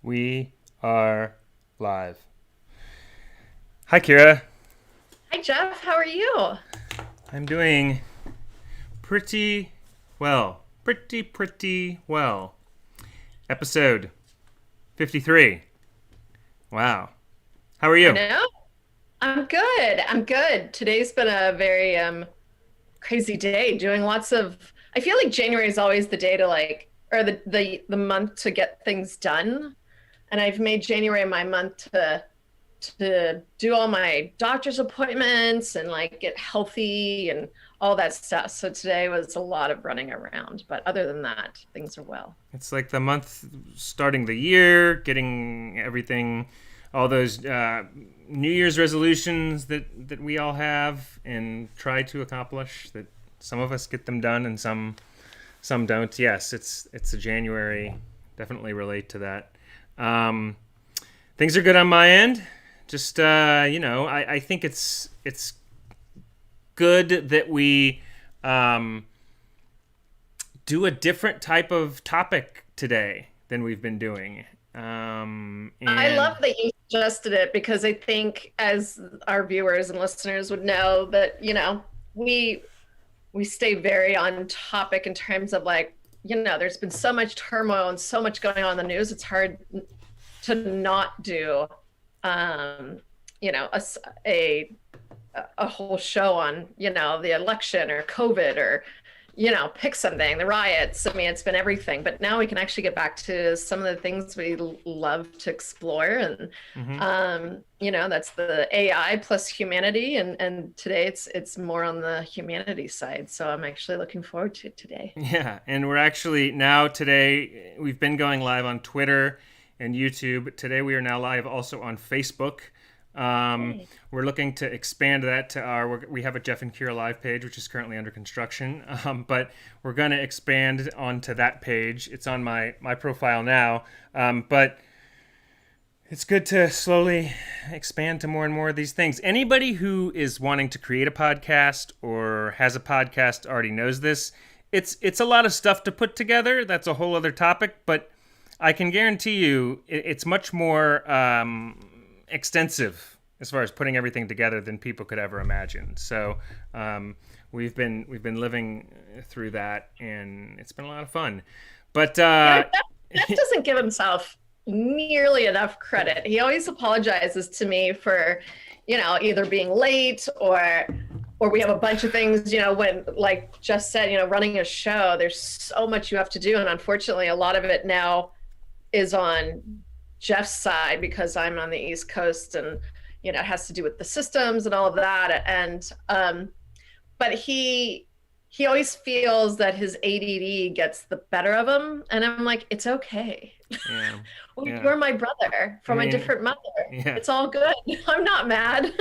We are live. Hi, Kira. Hi, Jeff. How are you? I'm doing pretty well. Pretty well. Episode 53. Wow. How are I you? know. I'm good. I'm good. Today's been a very crazy day doing lots of I feel like January is always the day to or the month to get things done. And I've made January my month to do all my doctor's appointments and like get healthy and all that stuff. So today was a lot of running around, but other than that, things are well. It's like the month starting the year, getting everything, all those New Year's resolutions that we all have and try to accomplish. That some of us get them done and some don't. Yes, it's a January. Definitely relate to that. Um, Things are good on my end. Just I think it's good that we um, do a different type of topic today than we've been doing. I And love that you suggested it because I think as our viewers and listeners would know that, we we stay very on topic in terms of there's been so much turmoil and so much going on in the news. It's hard to not do um, you know, a, a a whole show on, the election or COVID or pick something, the riots. I mean, it's been everything. But now we can actually get back to some of the things we love to explore. And, mhm. that's the AI plus humanity. And today it's more on the humanity side. So I'm actually looking forward to it today. Yeah, and we're actually now today we've been going live on Twitter and YouTube. Today we are now live also on Facebook. Yay. We're looking to expand that to we have a Geoff and Kira live page, which is currently under construction. But we're going to expand onto that page. It's on my profile now. But it's good to slowly expand to more and more of these things. Anybody who is wanting to create a podcast or has a podcast already knows this. It's a lot of stuff to put together. That's a whole other topic, but I can guarantee you it's much more extensive as far as putting everything together than people could ever imagine. So we've been living through that, and it's been a lot of fun. But Jeff doesn't give himself nearly enough credit. He always apologizes to me for, either being late or we have a bunch of things, when like just said, running a show, there's so much you have to do. And unfortunately, a lot of it now is on Jeff's side because I'm on the East Coast and, it has to do with the systems and all of that. And but he always feels that his ADD gets the better of him. And I'm like, it's okay. yeah, Well, yeah. you're my brother I from a mean, different mother. yeah. It's all good. I'm not mad.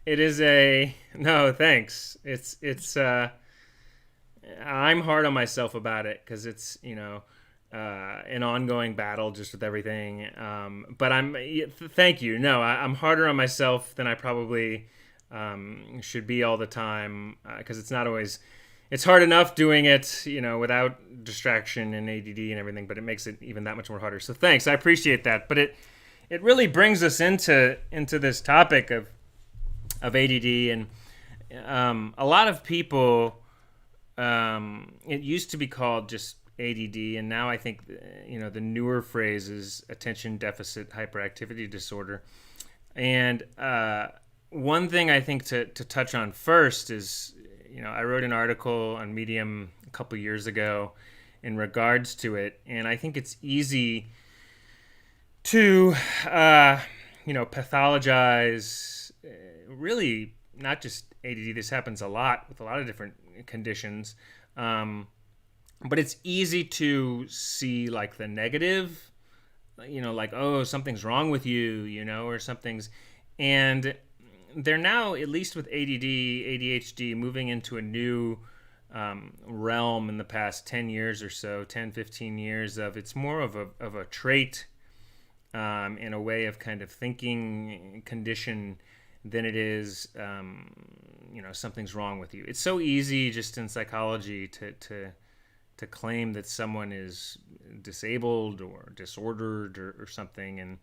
It is a no, thanks. It's I'm hard on myself about it because it's an ongoing battle just with everything. But thank you. No, I'm harder on myself than I probably should be all the time because it's not always. It's hard enough doing it, without distraction and ADD and everything, but it makes it even that much more harder. So thanks, I appreciate that. But it really brings us into this topic of ADD and a lot of people. It used to be called just ADD, and now I think the newer phrase is Attention Deficit Hyperactivity Disorder. And one thing I think to touch on first is I wrote an article on Medium a couple years ago in regards to it, and I think it's easy to pathologize really not just ADD. This happens a lot with a lot of different conditions, but it's easy to see like the negative, like, oh, something's wrong with you, or something's. And they're now, at least with ADD, ADHD, moving into a new realm in the past 10 years or so, 10, 15 years of it's more of a trait in a way of kind of thinking condition than it is, something's wrong with you. It's so easy just in psychology to to claim that someone is disabled or disordered or something. And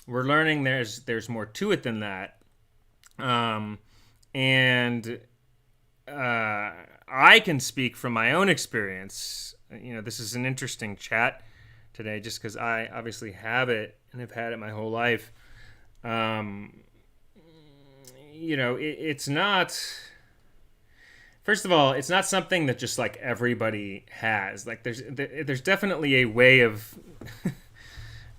we're learning there's more to it than that. And I can speak from my own experience. This is an interesting chat today just because I obviously have it and have had it my whole life. It's not, first of all, it's not something that just like everybody has. Like there's definitely a way of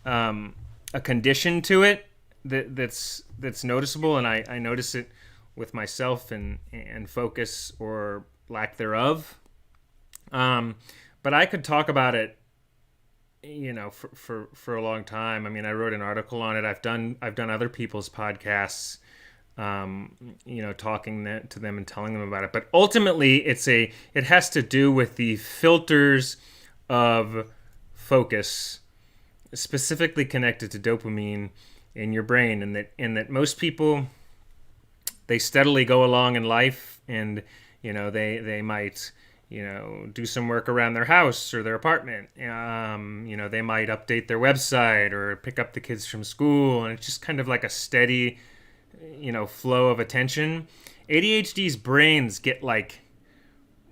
a condition to it that's noticeable, and I notice it with myself and focus or lack thereof. But I could talk about it, for a long time. I mean, I wrote an article on it. I've done other people's podcasts, talking to them and telling them about it. But ultimately, it has to do with the filters of focus, specifically connected to dopamine in your brain, and that most people, they steadily go along in life, and they might do some work around their house or their apartment. They might update their website or pick up the kids from school, and it's just kind of like a steady flow of attention. ADHD's brains get like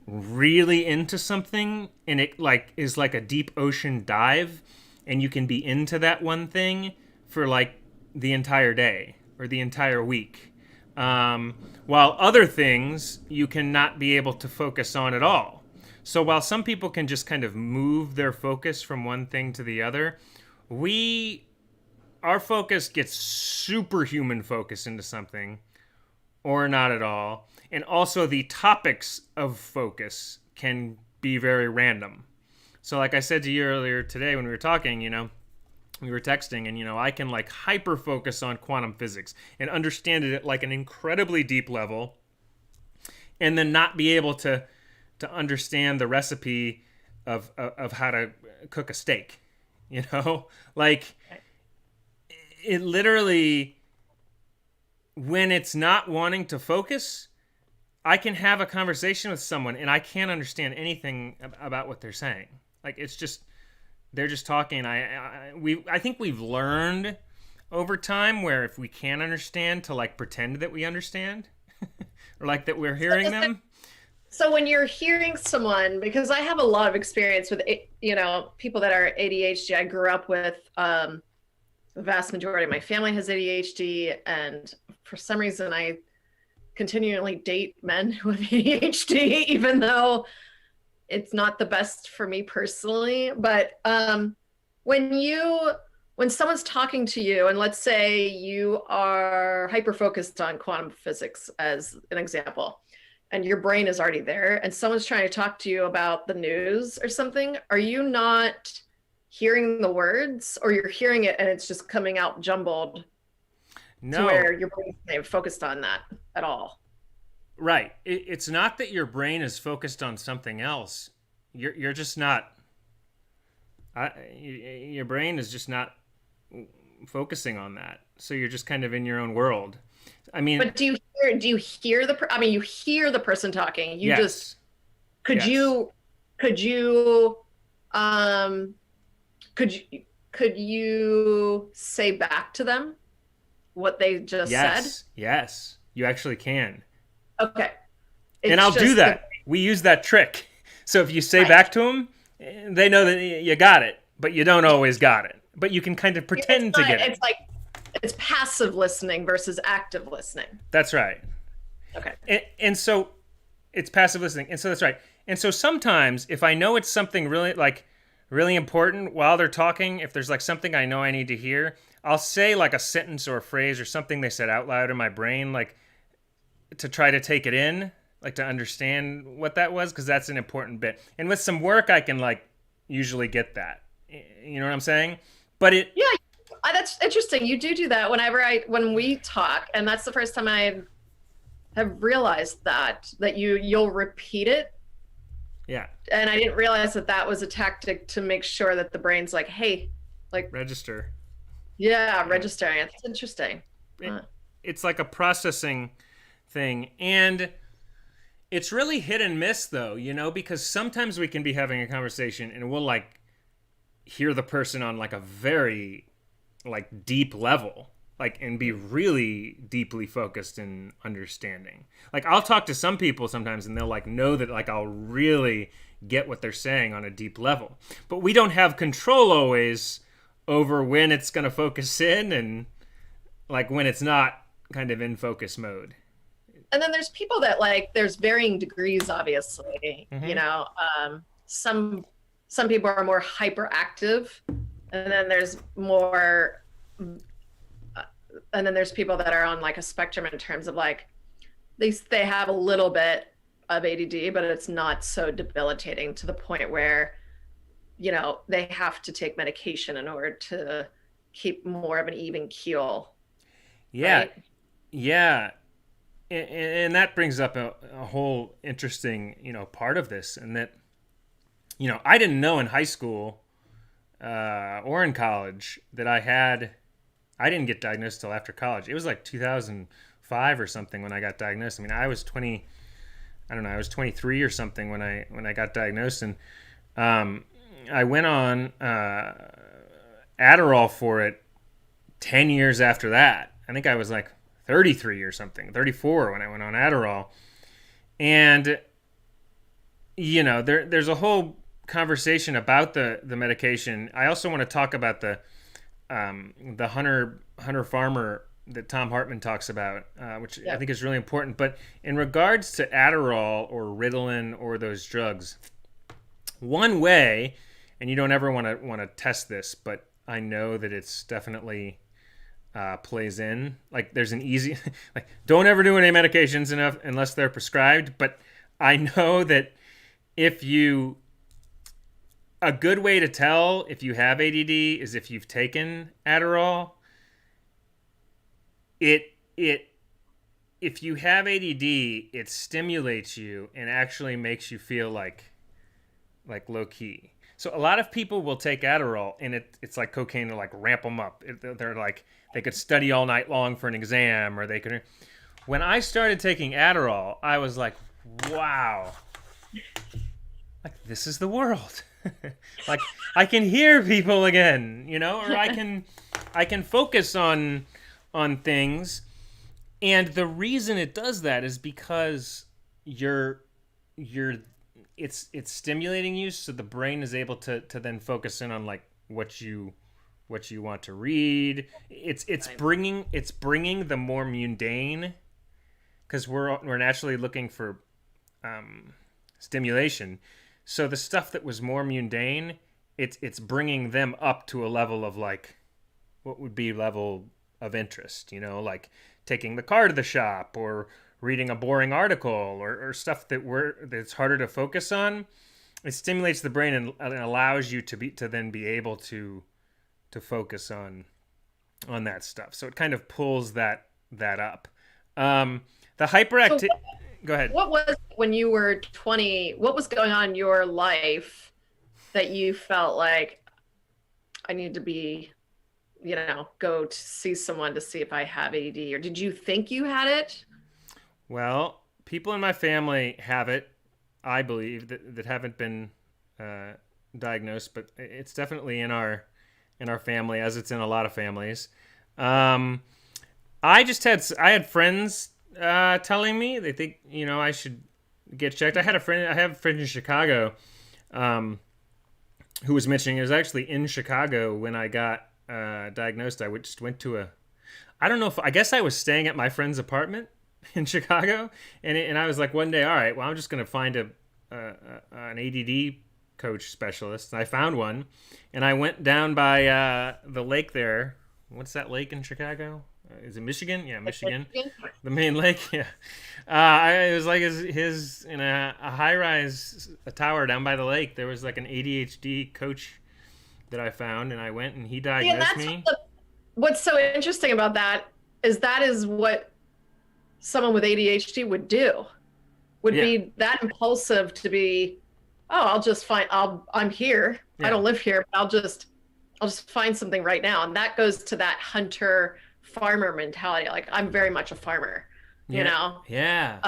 really into something, and it like is like a deep ocean dive, and you can be into that one thing for like the entire day or the entire week, while other things you cannot be able to focus on at all. So while some people can just kind of move their focus from one thing to the other, our focus gets superhuman focus into something or not at all. And also the topics of focus can be very random. So like I said to you earlier today when we were talking, we were texting, and I can like hyper focus on quantum physics and understand it at like an incredibly deep level, and then not be able to understand the recipe of how to cook a steak. Like it literally, when it's not wanting to focus, I can have a conversation with someone and I can't understand anything about what they're saying. Like it's just, they're just talking. I think we've learned over time where if we can't understand, to like pretend that we understand or like that we're hearing them. So when you're hearing someone, because I have a lot of experience with, people that are ADHD. I grew up with, the vast majority of my family has ADHD. And for some reason, I continually date men who have ADHD, even though it's not the best for me personally. But when someone's talking to you, and let's say you are hyper-focused on quantum physics as an example, and your brain is already there, and someone's trying to talk to you about the news or something, are you not hearing the words, or you're hearing it and it's just coming out jumbled? No. To where your brain's not even focused on that at all. Right. It's not that your brain is focused on something else. You're just not. Your brain is just not focusing on that. So you're just kind of in your own world. I mean, but do you hear you hear the person talking. You yes. just could yes. Could you say back to them what they just said? Yes, you actually can. Okay. And I'll do that. We use that trick. So if you say back to them, they know that you got it, but you don't always got it. But you can kind of pretend to get it. It's like, it's passive listening versus active listening. That's right. Okay. And so it's passive listening. And so that's right. And so sometimes if I know it's something really important while they're talking, if there's like something I know I need to hear, I'll say like a sentence or a phrase or something they said out loud in my brain, like to try to take it in, like to understand what that was, because that's an important bit. And with some work, I can like usually get that. You know what I'm saying? But yeah, that's interesting. You do that when we talk, and that's the first time I have realized that you'll repeat it. Yeah. And I didn't realize that was a tactic to make sure that the brain's like, hey, like register. Yeah, registering. It's interesting. It's like a processing thing. And It's really hit and miss though, because sometimes we can be having a conversation and we'll like hear the person on like a very like deep level, like, and be really deeply focused in understanding. Like I'll talk to some people sometimes and they'll like know that like I'll really get what they're saying on a deep level. But we don't have control always over when it's going to focus in and like when it's not kind of in focus mode. And then there's people that like there's varying degrees, obviously. Mm-hmm. Some people are more hyperactive, and then there's more, and then there's people that are on like a spectrum in terms of like they have a little bit of ADD, but it's not so debilitating to the point where they have to take medication in order to keep more of an even keel. Yeah. Right? Yeah. And that brings up a whole interesting, part of this, and that, I didn't know in high school or in college that I didn't get diagnosed till after college. It was like 2005 or something when I got diagnosed. I mean, I was 20, I don't know, I was 23 or something when I got diagnosed, and I went on Adderall for it 10 years after that. I think I was like 33 or something, 34 when I went on Adderall. And, there's a whole conversation about the medication. I also want to talk about the hunter farmer that Tom Hartman talks about, which I think is really important. But in regards to Adderall or Ritalin or those drugs, one way, and you don't ever want to test this, but I know that it's definitely plays in. Like there's an easy, like don't ever do any medications enough unless they're prescribed. But I know that a good way to tell if you have ADD is if you've taken Adderall. If you have ADD, it stimulates you and actually makes you feel like low key. So a lot of people will take Adderall and it's like cocaine to like ramp them up. They're like, they could study all night long for an exam, or they could. When I started taking Adderall, I was like, wow, like this is the world. Like I can hear people again, or I can focus on things. And the reason it does that is because it's stimulating you, so the brain is able to then focus in on like what you want to read. It's bringing the more mundane, because we're naturally looking for stimulation. So the stuff that was more mundane, it's bringing them up to a level of like what would be level of interest, like taking the car to the shop or reading a boring article or stuff that's harder to focus on. It stimulates the brain and allows you to then be able to focus on that stuff. So it kind of pulls that up. The hyperactive. So Go ahead. what was when you were 20? What was going on in your life that you felt like I need to be, go to see someone to see if I have ADD, or did you think you had it? Well, people in my family have it, I believe, that haven't been diagnosed, but it's definitely in our family, as it's in a lot of families. I had friends telling me they think I should get checked. I have a friend in Chicago who was mentioning it was actually in Chicago when I got diagnosed. I just went to I guess I was staying at my friend's apartment in Chicago, and I was like one day, all right, well I'm just gonna find an ADD coach specialist. And I found one, and I went down by the lake there. What's that lake in Chicago? Is it Michigan? Yeah, Michigan. The main lake. Yeah. It was like his in a high-rise tower down by the lake. There was like an ADHD coach that I found, and I went and he diagnosed me. What's so interesting about that is what someone with ADHD would do. Be that impulsive to be, oh, I'm here. Yeah. I don't live here, but I'll just find something right now. And that goes to that hunter farmer mentality. Like I'm very much a farmer, Yeah.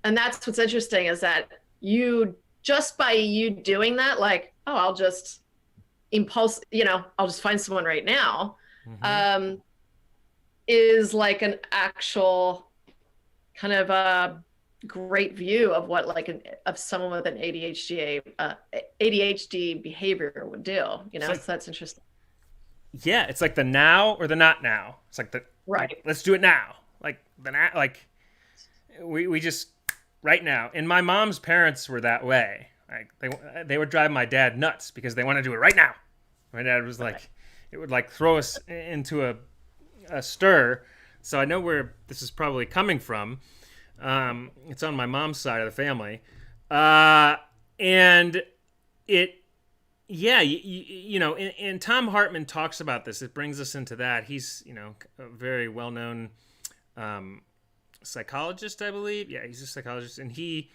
And that's what's interesting is that you just by you doing that, like, oh, I'll just I'll just find someone right now, Mm-hmm. um, is like an actual kind of a great view of what like of someone with an ADHD behavior would do, It's so like, that's interesting. yeah, it's like the now or the not now. It's like Right. let's do it now. Like the now, like we just right now. And my mom's parents were that way. Like they would drive my dad nuts because they want to do it right now. My dad was Right. like, it would like throw us into a stir. So I know where this is probably coming from. It's on my mom's side of the family, and it yeah, and Tom Hartman talks about this. It brings us into that. He's, a very well known um, psychologist, I believe. Yeah, he's a psychologist, and he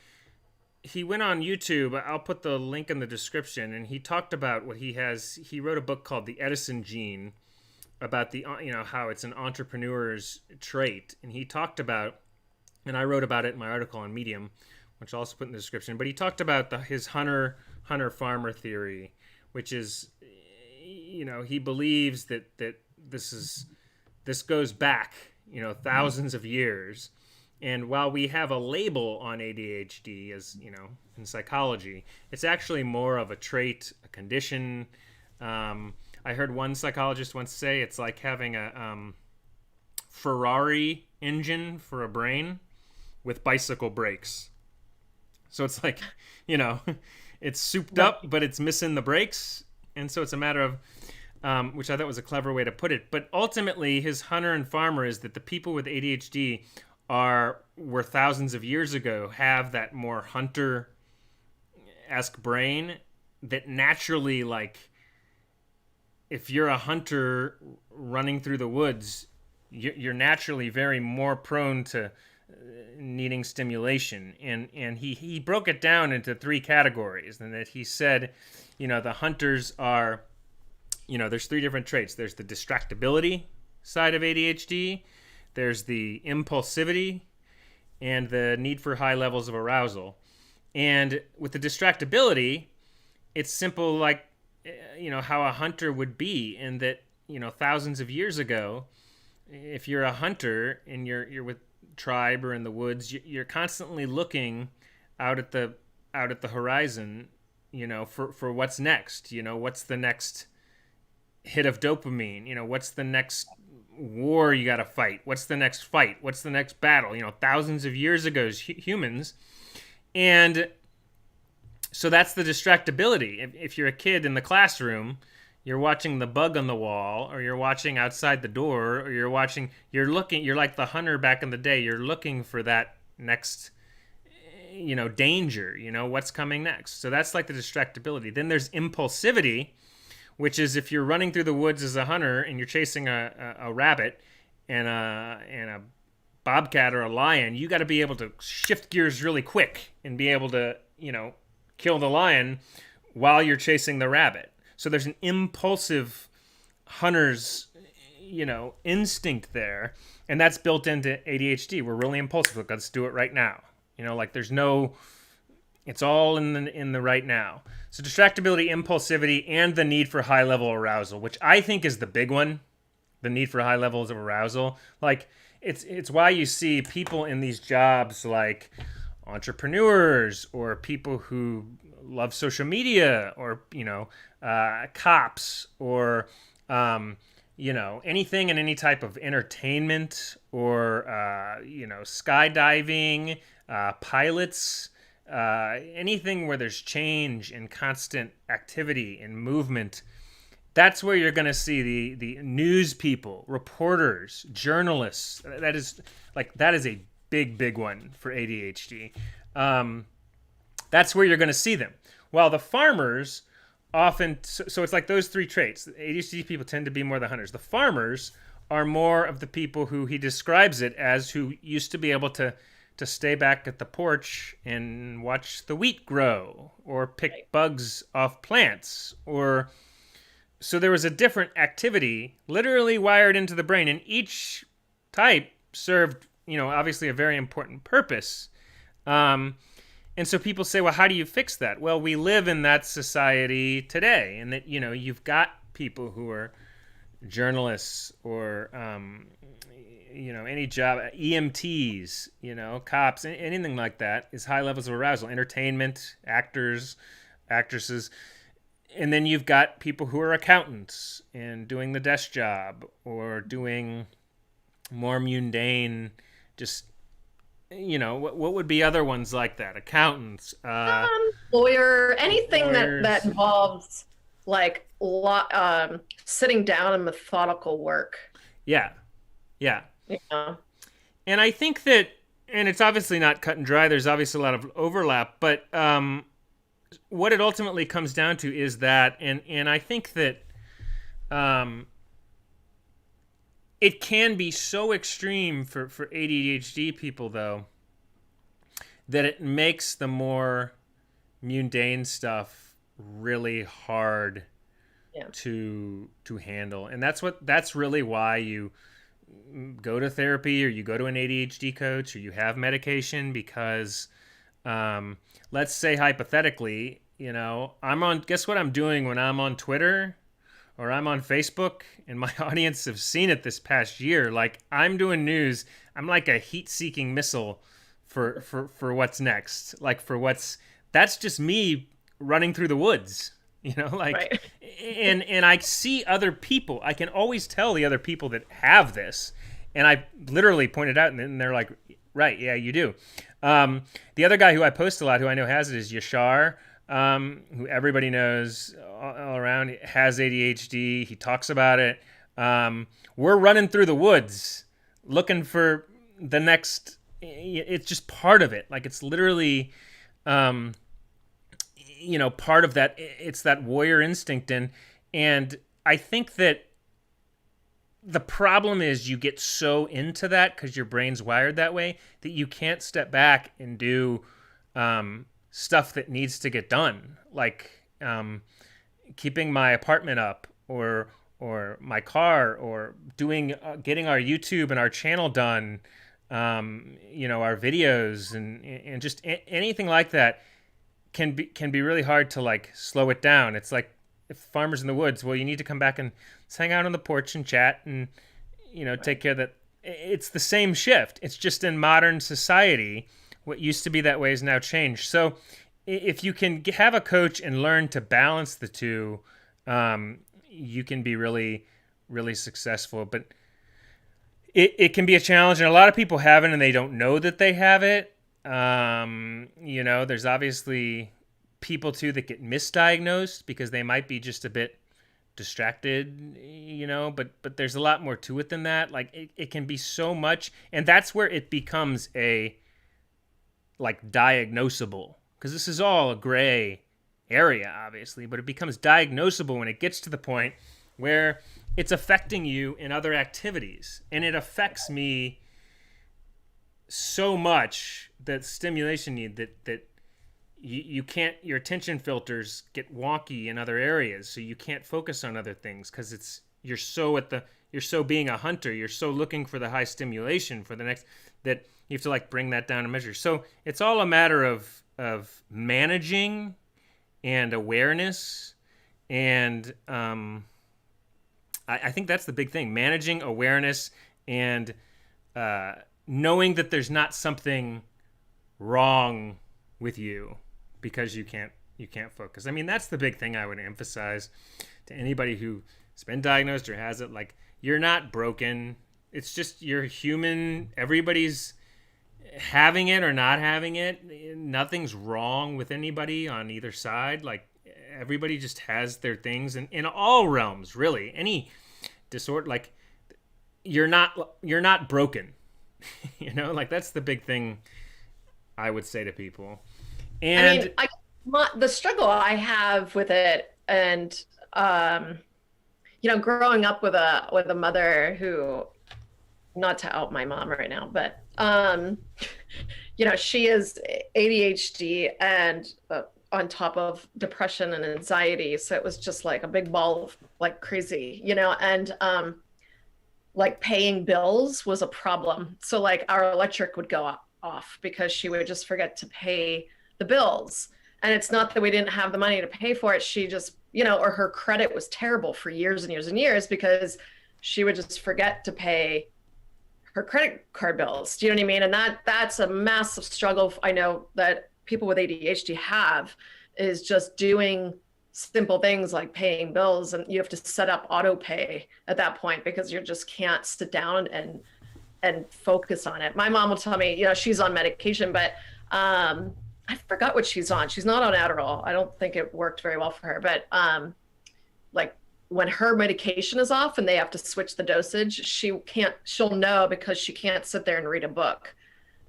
went on YouTube. I'll put the link in the description, and he talked about what he has. He wrote a book called The Edison Gene about how it's an entrepreneur's trait, and he talked about, and I wrote about it in my article on Medium, which I'll also put in the description. But he talked about his hunter farmer theory, which is, he believes that this goes back, thousands of years. And while we have a label on ADHD, as in psychology, it's actually more of a trait, a condition. I heard one psychologist once say it's like having a Ferrari engine for a brain with bicycle brakes. So it's like, you know, it's souped Right. up, but it's missing the brakes. And so it's a matter of, which I thought was a clever way to put it. But ultimately, his hunter and farmer is that the people with ADHD were thousands of years ago have that more hunter-esque brain that naturally, like, if you're a hunter running through the woods, you're naturally very more prone to needing stimulation. And he broke it down into three categories. And that he said, the hunters are, there's three different traits. There's the distractibility side of ADHD, there's the impulsivity, and the need for high levels of arousal. And with the distractibility, it's simple, like, how a hunter would be, in that, thousands of years ago, if you're a hunter and you're with tribe or in the woods, you're constantly looking out at the horizon, for what's next. What's the next hit of dopamine? What's the next war you got to fight? What's the next fight? What's the next battle? Thousands of years ago, humans. And so that's the distractibility. If you're a kid in the classroom, you're watching the bug on the wall, or you're watching outside the door, or you're like the hunter back in the day. You're looking for that next, danger, what's coming next. So that's like the distractibility. Then there's impulsivity, which is if you're running through the woods as a hunter and you're chasing a rabbit and a bobcat or a lion, you got to be able to shift gears really quick and be able to, kill the lion while you're chasing the rabbit. So there's an impulsive hunter's, instinct there, and that's built into ADHD. We're really impulsive. Look, let's do it right now. Like there's no, it's all in the right now. So distractibility, impulsivity, and the need for high level arousal, which I think is the big one. The need for high levels of arousal. Like it's why you see people in these jobs like entrepreneurs or people who love social media or cops or anything in any type of entertainment or skydiving, pilots, anything where there's change and constant activity and movement. That's where you're going to see the news people, reporters, journalists. That is a big one for ADHD. That's where you're going to see them. While the farmers often, so it's like those three traits. ADHD people tend to be more the hunters. The farmers are more of the people who he describes it as, who used to be able to stay back at the porch and watch the wheat grow or pick bugs off plants. Or so there was a different activity literally wired into the brain, and each type served, obviously a very important purpose. Um, and so people say, well, how do you fix that? Well, we live in that society today, and that, you've got people who are journalists or, any job, EMTs, cops, anything like that is high levels of arousal, entertainment, actors, actresses. And then you've got people who are accountants and doing the desk job or doing more mundane, just what would be other ones like that? Accountants, Lawyer, anything that lawyers. involves like sitting down and methodical work. Yeah, yeah. Yeah. And I think that, and it's obviously not cut and dry. There's obviously a lot of overlap, but what it ultimately comes down to is that, and I think that it can be so extreme for ADHD people, though, that it makes the more mundane stuff really hard Yeah. to handle. And that's really why you go to therapy or you go to an ADHD coach or you have medication, because let's say hypothetically, guess what I'm doing when I'm on Twitter or I'm on Facebook, and my audience have seen it this past year. Like, I'm doing news. I'm like a heat-seeking missile for what's next. Like, that's just me running through the woods. Like, Right. and I see other people. I can always tell the other people that have this, and I literally point it out, and they're like, right, yeah, you do. The other guy who I post a lot, who I know has it, is Yashar, who everybody knows all around, has ADHD. He talks about it. We're running through the woods looking for the next. It's just part of it. Like, it's literally, part of that. It's that warrior instinct, and I think that the problem is you get so into that because your brain's wired that way that you can't step back and do stuff that needs to get done, like keeping my apartment up, or my car, or doing getting our YouTube and our channel done, our videos, and just anything like that can be really hard to like slow it down. It's like, if farmers in the woods, well, you need to come back and let's hang out on the porch and chat and take care of that. It's the same shift. It's just in modern society, what used to be that way is now changed. So if you can have a coach and learn to balance the two, you can be really, really successful. But it can be a challenge, and a lot of people have it and they don't know that they have it. There's obviously people too that get misdiagnosed because they might be just a bit distracted, but there's a lot more to it than that. Like, it can be so much, and that's where it becomes a like diagnosable, because this is all a gray area, obviously, but it becomes diagnosable when it gets to the point where it's affecting you in other activities. And it affects me so much, that stimulation need, that you can't, your attention filters get wonky in other areas, so you can't focus on other things because you're so being a hunter, you're so looking for the high stimulation for the next, that you have to like bring that down to measure. So it's all a matter of managing and awareness, and I think that's the big thing: managing, awareness, and knowing that there's not something wrong with you because you can't focus. I mean, that's the big thing I would emphasize to anybody who's been diagnosed or has it. Like, you're not broken. It's just, you're human. Everybody's having it or not having it. Nothing's wrong with anybody on either side. Like, everybody just has their things, and in all realms, really. Any disorder, like, you're not broken. Like, that's the big thing I would say to people. And I mean, the struggle I have with it, and growing up with a mother who, not to out my mom right now, but she is ADHD and on top of depression and anxiety, so it was just like a big ball of like crazy, and like paying bills was a problem. So like our electric would go off because she would just forget to pay the bills. And it's not that we didn't have the money to pay for it. She just, or her credit was terrible for years and years and years because she would just forget to pay her credit card bills. Do you know what I mean? And that's a massive struggle I know that people with ADHD have, is just doing simple things like paying bills, and you have to set up auto pay at that point because you just can't sit down and focus on it. My mom will tell me, she's on medication, but I forgot what she's on. She's not on Adderall. I don't think it worked very well for her, but like when her medication is off and they have to switch the dosage, she'll know because she can't sit there and read a book.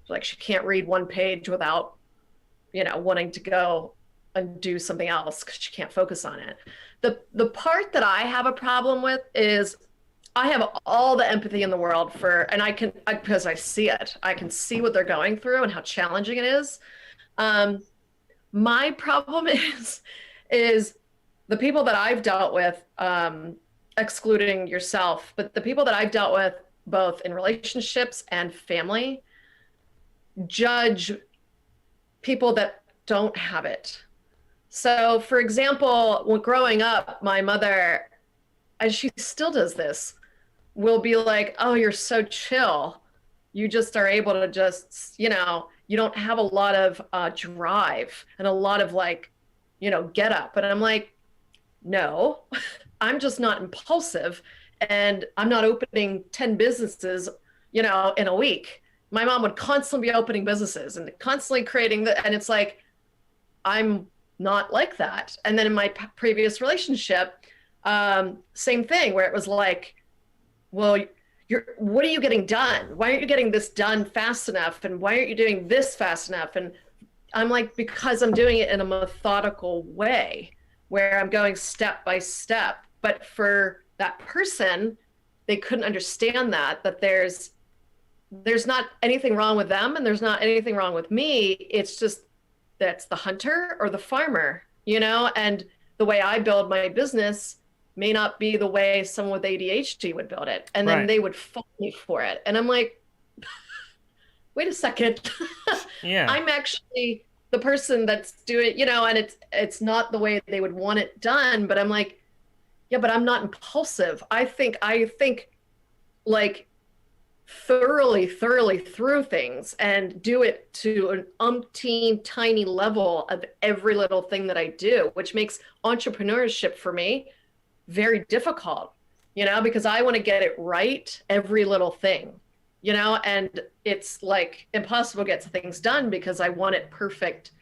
Like she can't read one page without, wanting to go and do something else because she can't focus on it. The part that I have a problem with is I have all the empathy in the world and because I see it, I can see what they're going through and how challenging it is. My problem is the people that I've dealt with, excluding yourself, but the people that I've dealt with both in relationships and family judge people that don't have it. So for example, when growing up, my mother, and she still does this, will be like, oh, you're so chill. You just are able to just, you don't have a lot of drive and a lot of get up. And I'm like, no, I'm just not impulsive. And I'm not opening 10 businesses, in a week. My mom would constantly be opening businesses and constantly creating and it's like, I'm not like that. And then in my previous relationship, same thing where it was like, well, what are you getting done? Why aren't you getting this done fast enough? And why aren't you doing this fast enough? And I'm like, because I'm doing it in a methodical way where I'm going step by step. But for that person, they couldn't understand that there's not anything wrong with them and there's not anything wrong with me. It's just that's the hunter or the farmer, and the way I build my business may not be the way someone with ADHD would build it. And then they would fault me for it. And I'm like, wait a second. Yeah. I'm actually the person that's doing, and it's not the way they would want it done. But I'm like, yeah, but I'm not impulsive. I think like thoroughly through things and do it to an umpteen tiny level of every little thing that I do, which makes entrepreneurship for me very difficult, because I want to get it right, every little thing, and it's like impossible to get things done because I want it perfect,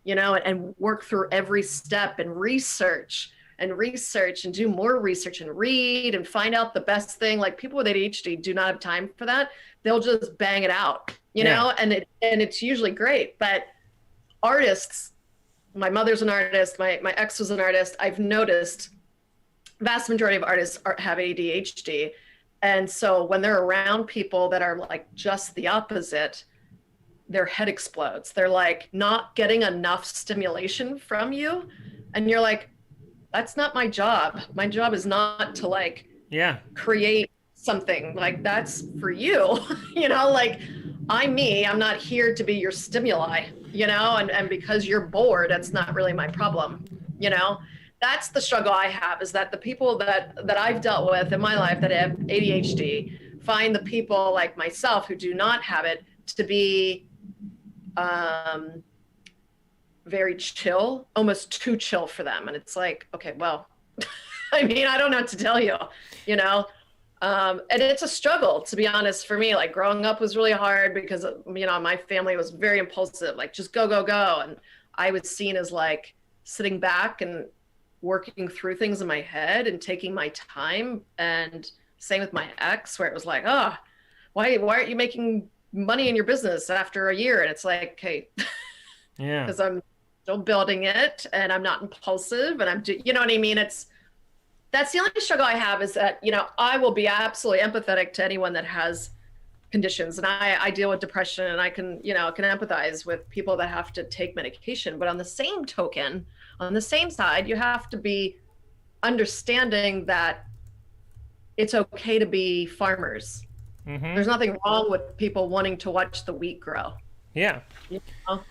and work through every step and research and do more research and read and find out the best thing. Like people with ADHD do not have time for that. They'll just bang it out, and it's usually great. But artists, my mother's an artist, my ex was an artist. I've noticed vast majority of artists have ADHD. And so when they're around people that are like just the opposite, their head explodes. They're like not getting enough stimulation from you. And you're like, that's not my job. My job is not to create something. Like that's for you, like I'm me. I'm not here to be your stimuli, and because you're bored, that's not really my problem, That's the struggle I have, is that the people that I've dealt with in my life that have ADHD find the people like myself who do not have it to be very chill, almost too chill for them. And it's like, okay, well, I mean, I don't know what to tell you, and it's a struggle, to be honest, for me. Like growing up was really hard because, my family was very impulsive, like just go. And I was seen as like sitting back and working through things in my head and taking my time. And same with my ex, where it was like, oh, why aren't you making money in your business after a year? And it's like, okay, yeah, because I'm still building it and I'm not impulsive and you know what I mean? That's the only struggle I have, is that, I will be absolutely empathetic to anyone that has conditions. And I deal with depression, and I can empathize with people that have to take medication. But on the same token, on the same side, you have to be understanding that it's okay to be farmers. Mm-hmm. There's nothing wrong with people wanting to watch the wheat grow. Yeah. You know?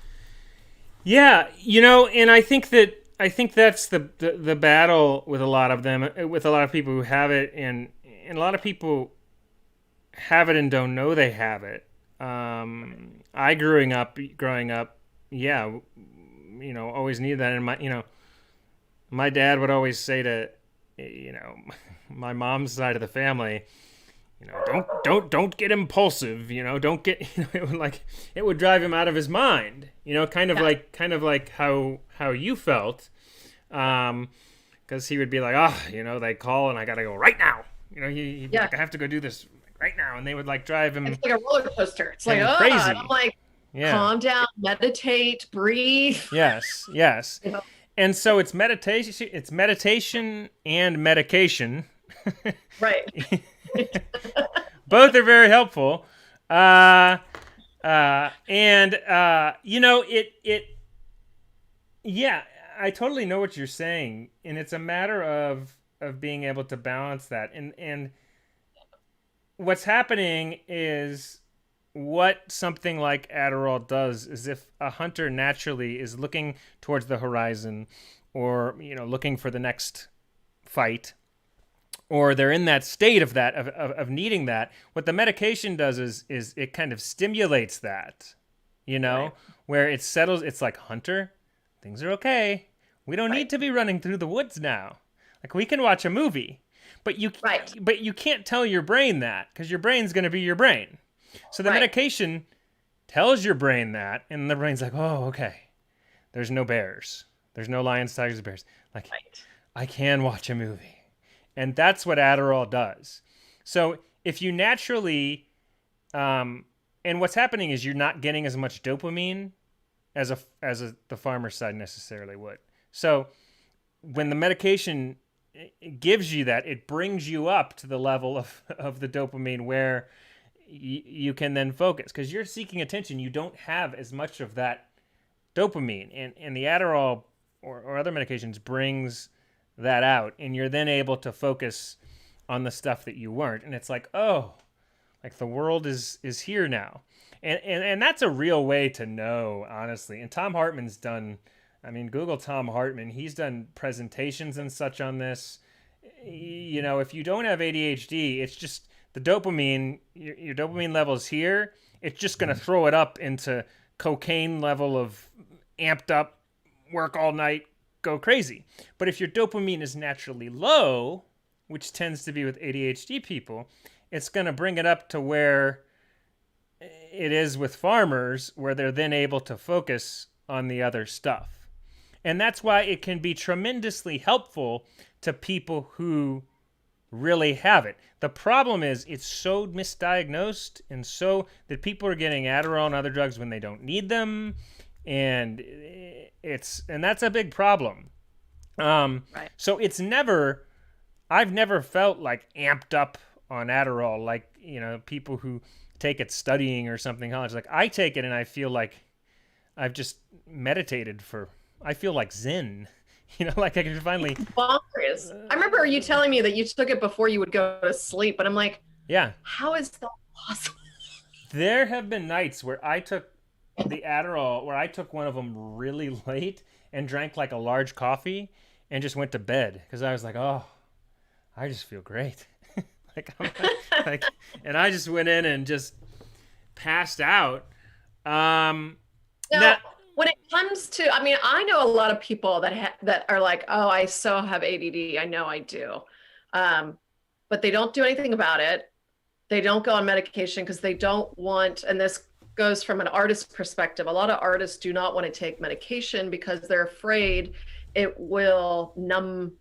Yeah, and I think that's the battle with a lot of them, with a lot of people who have it, and a lot of people have it and don't know they have it. I growing up, yeah, always needed that, and my dad would always say to, you know, my mom's side of the family, don't get impulsive, don't get, it would drive him out of his mind, Yeah. kind of like how you felt, because he would be like, oh, they call and I gotta go right now, he'd be Yeah. like, I have to go do this right now, and they would like drive It's like a roller coaster. It's like, him oh, and I'm crazy. like, Yeah. calm down, meditate, breathe. Yes. Yes. You know, And so it's meditation and medication. right. Both are very helpful. Uh, and yeah, I totally know what you're saying, and it's a matter of being able to balance that. And what's happening is what something like Adderall does is if a hunter naturally is looking towards the horizon, or looking for the next fight, or they're in that state of that of needing that, what the medication does is it kind of stimulates that, you know Right. where it settles. It's like, hunter, things are okay, we don't Right. need to be running through the woods now, like we can watch a movie. but you Right. but you can't tell your brain that, because your brain's going to be your brain. So the Right. medication tells your brain that, and the brain's like, oh, okay, there's no bears, there's no lions, tigers, bears, like, Right. I can watch a movie. And that's what Adderall does. So if you naturally, and what's happening is you're not getting as much dopamine the farmer side necessarily would. So when the medication gives you that, it brings you up to the level of the dopamine where you can then focus, because you're seeking attention. You don't have as much of that dopamine, and the Adderall or other medications brings that out, and you're then able to focus on the stuff that you weren't. And it's like, oh, like the world is here now. And that's a real way to know, honestly. And Tom Hartman's done, I mean, Google Tom Hartman, he's done presentations and such on this. If you don't have ADHD, it's just the dopamine, your dopamine levels here, it's just going to throw it up into cocaine level of amped up, work all night, go crazy. But if your dopamine is naturally low, which tends to be with ADHD people, it's going to bring it up to where it is with farmers, where they're then able to focus on the other stuff. And that's why it can be tremendously helpful to people who really have it. The problem is it's so misdiagnosed, and so that people are getting Adderall and other drugs when they don't need them, and that's a big problem. Right. So I've never felt like amped up on Adderall, like people who take it studying or something. College, like I take it and I feel like I've just meditated for. I feel like Zen, like I can finally. Bonkers. I remember you telling me that you took it before you would go to sleep, and I'm like, Yeah, how is that possible? there have been nights where I took the Adderall, where I took one of them really late and drank like a large coffee and just went to bed, because I was like, oh, I just feel great. like, like, and I just went in and just passed out. Now, That when it comes to, I mean, I know a lot of people that are like, oh, I so have ADD. I know I do. Um, but they don't do anything about it. They don't go on medication because they don't want, and this goes from an artist perspective. A lot of artists do not want to take medication because they're afraid it will numb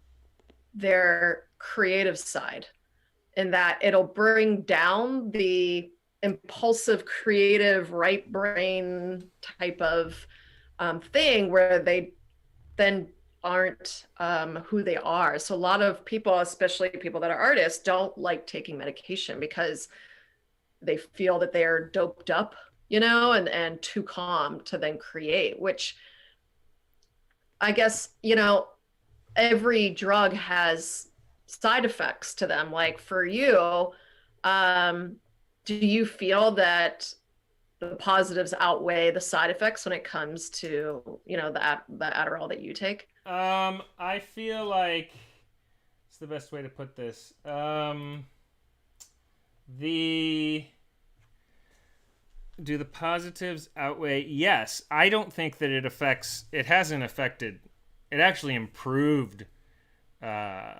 their creative side, and that it'll bring down the impulsive, creative, right brain type of thing where they then aren't who they are. So a lot of people, especially people that are artists, don't like taking medication because they feel that they're doped up, and too calm to then create, which I guess, every drug has side effects to them. Like for you, do you feel that the positives outweigh the side effects when it comes to, the Adderall that you take? I feel like it's the best way to put this. The Do the positives outweigh? Yes, I don't think that it hasn't affected. It actually improved uh,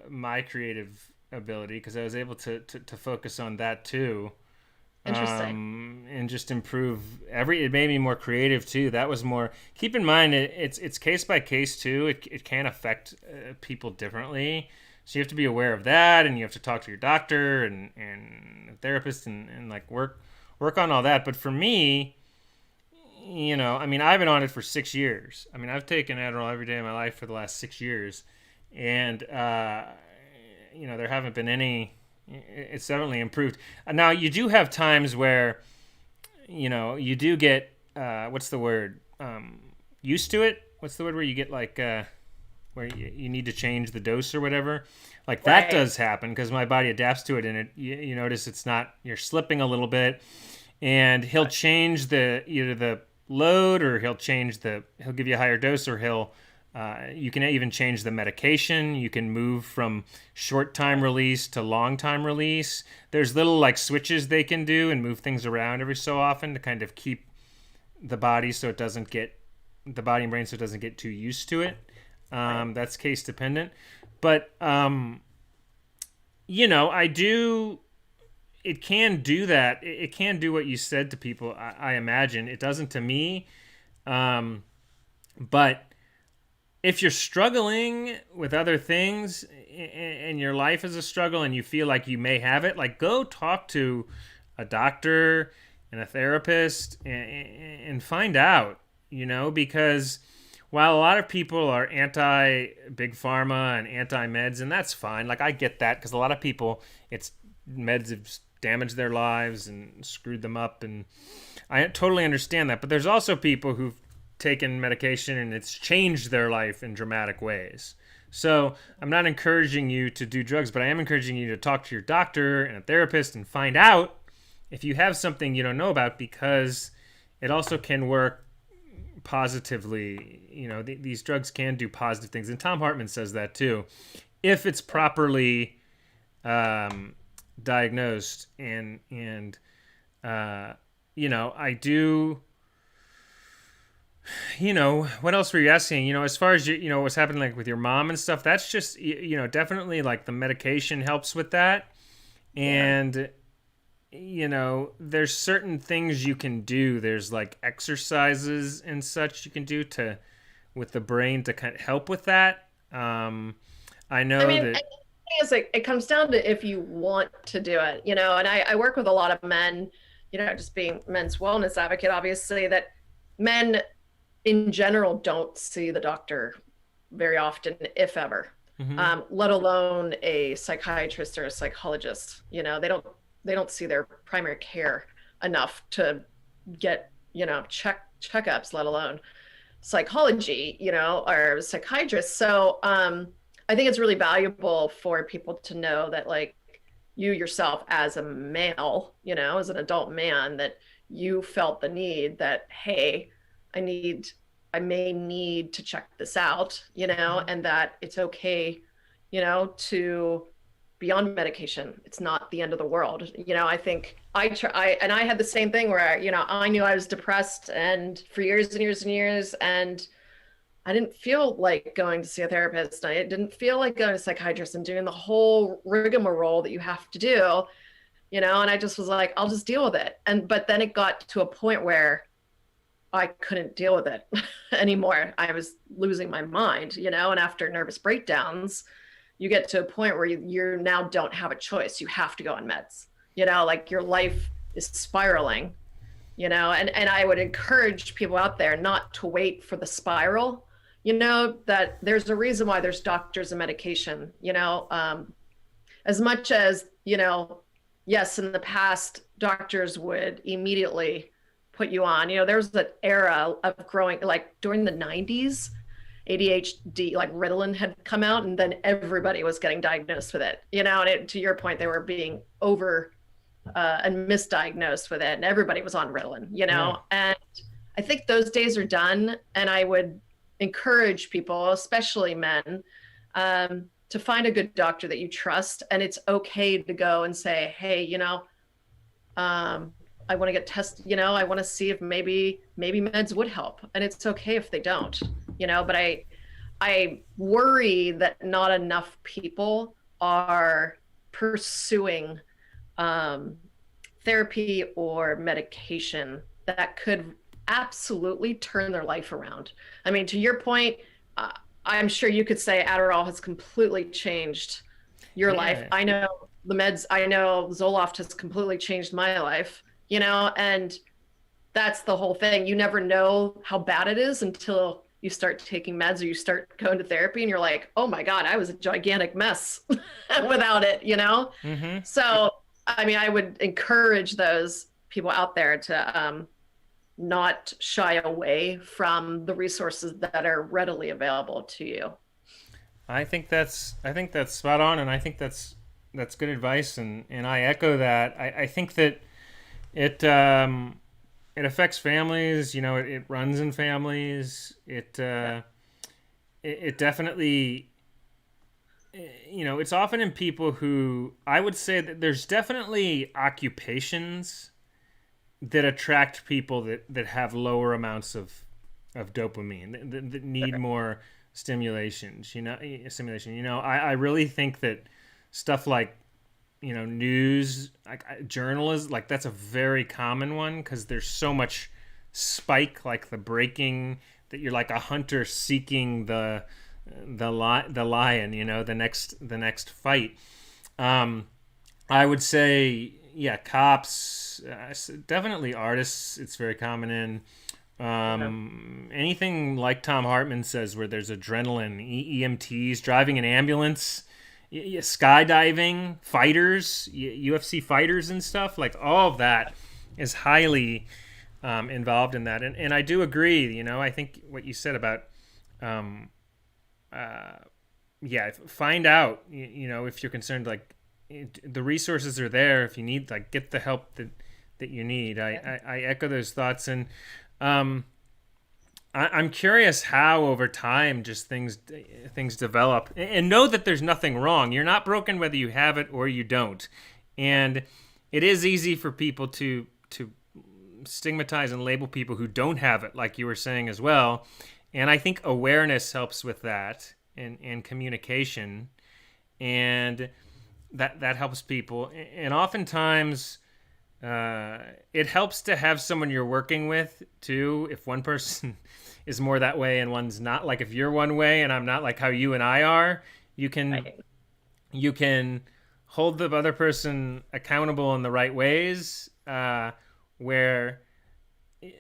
my creative ability because I was able to focus on that too, Interesting. and just improve it made me more creative too. That was more. Keep in mind, it's case by case too. It can affect people differently, so you have to be aware of that, and you have to talk to your doctor and a therapist, and like work on all that. But for me, I mean, I've been on it for 6 years. I mean, I've taken Adderall every day of my life for the last 6 years, and there haven't been any. It's definitely improved. Now you do have times where, you do get what's the word? Used to it. What's the word where you get like where you need to change the dose or whatever? Like that Right. does happen because my body adapts to it, and you notice it's not you're slipping a little bit, and he'll change either the load, or he'll give you a higher dose, or you can even change the medication. You can move from short time release to long time release. There's little like switches they can do and move things around every so often to kind of keep the body so it doesn't get the body and brain so it doesn't get too used to it. Right. That's case dependent, but I do. It can do that. It can do what you said to people. I imagine it doesn't to me, but if you're struggling with other things and your life is a struggle and you feel like you may have it, like go talk to a doctor and a therapist and find out, because while a lot of people are anti big pharma and anti meds, and that's fine, like I get that because a lot of people, it's meds have damaged their lives and screwed them up, and I totally understand that. But there's also people who've taken medication and it's changed their life in dramatic ways. So I'm not encouraging you to do drugs, but I am encouraging you to talk to your doctor and a therapist and find out if you have something you don't know about, because it also can work positively. These drugs can do positive things, and Tom Hartman says that too, if it's properly diagnosed. And I do. What else were you asking? As far as what's happening like with your mom and stuff, that's just definitely like the medication helps with that. Yeah. And there's certain things you can do. There's like exercises and such you can do to with the brain to kind of help with that. I I know mean, that. I think it comes down to if you want to do it, and I work with a lot of men, just being men's wellness advocate, obviously, that men in general don't see the doctor very often, if ever, Mm-hmm. let alone a psychiatrist or a psychologist. They don't see their primary care enough to get checkups, let alone psychology, or psychiatrists. So I think it's really valuable for people to know that, like, you yourself as a male, as an adult man, that you felt the need that, hey, I may need to check this out, and that it's okay, to be on medication. It's not the end of the world. I think and I had the same thing where, I knew I was depressed and for years and years and years, and I didn't feel like going to see a therapist. I didn't feel like going to a psychiatrist and doing the whole rigmarole that you have to do, and I just was like, I'll just deal with it. But then it got to a point where I couldn't deal with it anymore. I was losing my mind, and after nervous breakdowns, you get to a point where you now don't have a choice. You have to go on meds, like your life is spiraling, and I would encourage people out there not to wait for the spiral, that there's a reason why there's doctors and medication, as much as, yes, in the past, doctors would immediately put you on. There was an era of growing, like during the 90s, ADHD, like Ritalin had come out, and then everybody was getting diagnosed with it. And to your point, they were being and misdiagnosed with it, and everybody was on Ritalin, you Yeah. know. And I think those days are done. And I would encourage people, especially men, to find a good doctor that you trust. And it's okay to go and say, hey, you know, I want to get tested, you know, I want to see if maybe meds would help. And it's okay if they don't, you know, but I worry that not enough people are pursuing um, therapy or medication that could absolutely turn their life around. I mean, to your point, uh, I'm sure you could say Adderall has completely changed your life. Yeah. I know the meds, I know Zoloft has completely changed my life, you know, and that's the whole thing. You never know how bad it is until you start taking meds or you start going to therapy and you're like, oh my God, I was a gigantic mess without it, you know? Mm-hmm. So, I mean, I would encourage those people out there to not shy away from the resources that are readily available to you. I think that's spot on, and I think that's good advice, and I echo that. I think that it it affects families. You know, it runs in families. It definitely, you know, it's often in people who, I would say that there's definitely occupations that attract people that have lower amounts of dopamine that need more stimulations. Stimulation. You know, I really think that stuff like, you know, news, like journalism, like that's a very common one because there's so much spike, like the breaking, that you're like a hunter seeking the lion, you know, the next fight. um I would say, yeah, cops, definitely artists. It's very common in Yeah. anything like Tom Hartman says, where there's adrenaline, EMTs, driving an ambulance, skydiving, fighters, UFC fighters and stuff. Like all of that is highly involved in that. And I do agree. You know, I think what you said about um, uh, yeah, find out, you know, if you're concerned, like the resources are there. If you need, like, get the help that you need. I echo those thoughts. And um I'm curious how over time just things develop, and know that there's nothing wrong. You're not broken whether you have it or you don't. And it is easy for people to stigmatize and label people who don't have it, like you were saying as well. And I think awareness helps with that, and communication, and that helps people. And oftentimes it helps to have someone you're working with too. If one person is more that way and one's not, like if you're one way and I'm not, like how you and I are, you can Right. you can hold the other person accountable in the right ways, where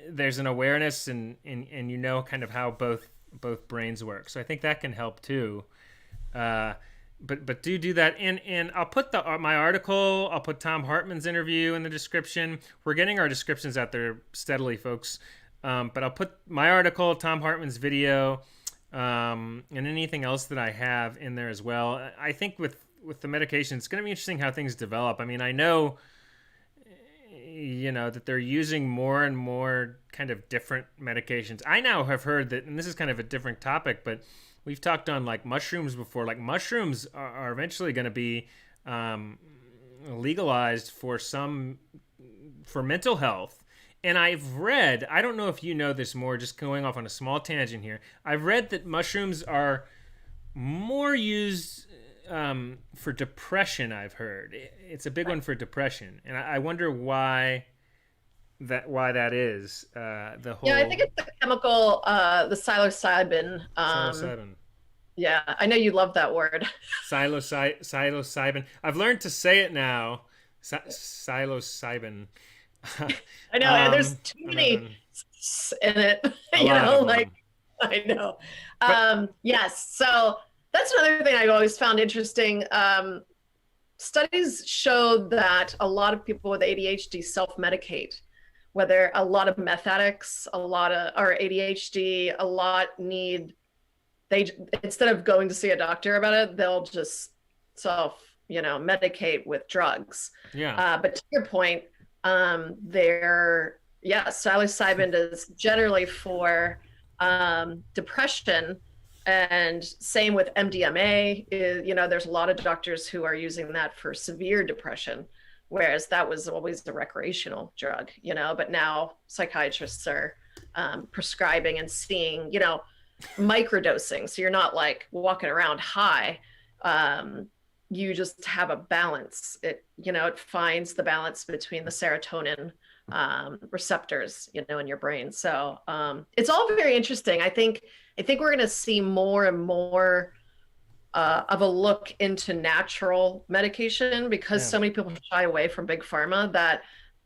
there's an awareness, and you know kind of how both brains work. So I think that can help too. Uh, but do that, and I'll put my article. I'll put Tom Hartman's interview in the description. We're getting our descriptions out there steadily, folks. But I'll put my article, Tom Hartman's video, and anything else that I have in there as well. I think with the medication, it's going to be interesting how things develop. I mean, I know, you know, that they're using more and more kind of different medications. I now have heard that, and this is kind of a different topic, but we've talked on like mushrooms before. Like mushrooms are eventually going to be legalized for mental health. And I've read, I don't know if you know this more, just going off on a small tangent here. I've read that mushrooms are more used for depression. I've heard it's a big one for depression, and I wonder why that is. The Yeah, I think whole it's the chemical, the psilocybin. psilocybin. Yeah, I know you love that word. Psilocybin. I've learned to say it now. Psilocybin. I know, and there's too I'm not many done. in it, A you lot know, of like them. I know. But Yes, so that's another thing I always found interesting. Studies showed that a lot of people with ADHD self-medicate, whether a lot of meth addicts, a lot of or ADHD, a lot need they instead of going to see a doctor about it, they'll just self, medicate with drugs. Yeah. But to your point, psilocybin is generally for depression, and same with MDMA. There's a lot of doctors who are using that for severe depression, whereas that was always a recreational drug. But now psychiatrists are prescribing and seeing, microdosing. So you're not like walking around high. You just have a balance. It finds the balance between the serotonin receptors, in your brain. So it's all very interesting. I think we're going to see more and more of a look into natural medication, because so many people shy away from big pharma, that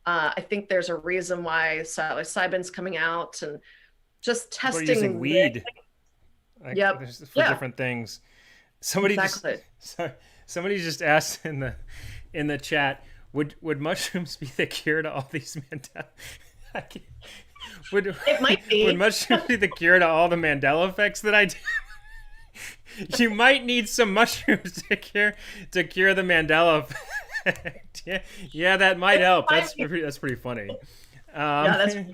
I think there's a reason why psilocybin's coming out, and just testing. People are using weed. Yep. For different things. Somebody just asked in the chat, would mushrooms be the cure to all these it might be. Would mushrooms be the cure to all the Mandela effects that I do? You might need some mushrooms to cure the Mandela effect. Yeah, that might help. That's pretty funny. I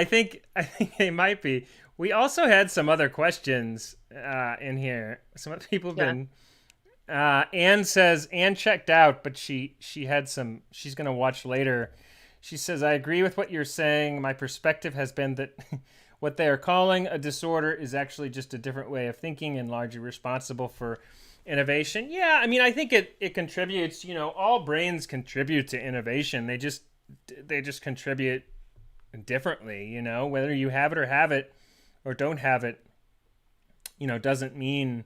think they might be. We also had some other questions in here. Some other people have been. Anne checked out, but she had some. She's gonna watch later. She says, "I agree with what you're saying. My perspective has been that what they are calling a disorder is actually just a different way of thinking and largely responsible for innovation." Yeah, I mean, I think it contributes. All brains contribute to innovation. They just contribute differently. Whether you have it or don't have it, doesn't mean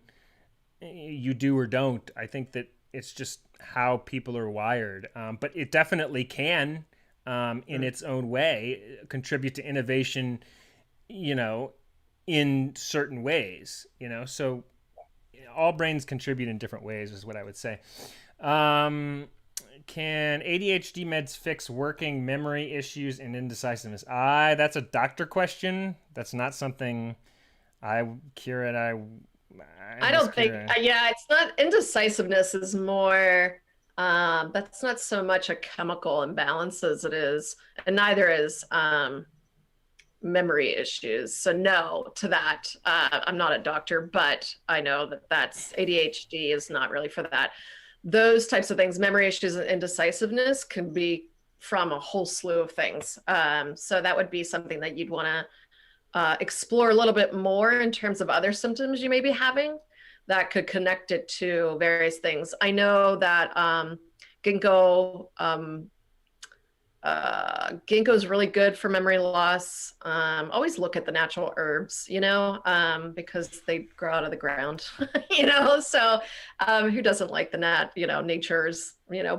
you do or don't. I think that it's just how people are wired. But it definitely can, in its own way, contribute to innovation, in certain ways, so all brains contribute in different ways is what I would say. Can ADHD meds fix working memory issues and indecisiveness? That's a doctor question. That's not something I don't think. It's not. Indecisiveness is more. That's not so much a chemical imbalance as it is, and neither is memory issues. So no to that. I'm not a doctor, but I know that's ADHD is not really for that. Those types of things, memory issues and indecisiveness, can be from a whole slew of things. So that would be something that you'd want to explore a little bit more in terms of other symptoms you may be having that could connect it to various things. I know that ginkgo is really good for memory loss. Always look at the natural herbs, because they grow out of the ground, so who doesn't like the nature's,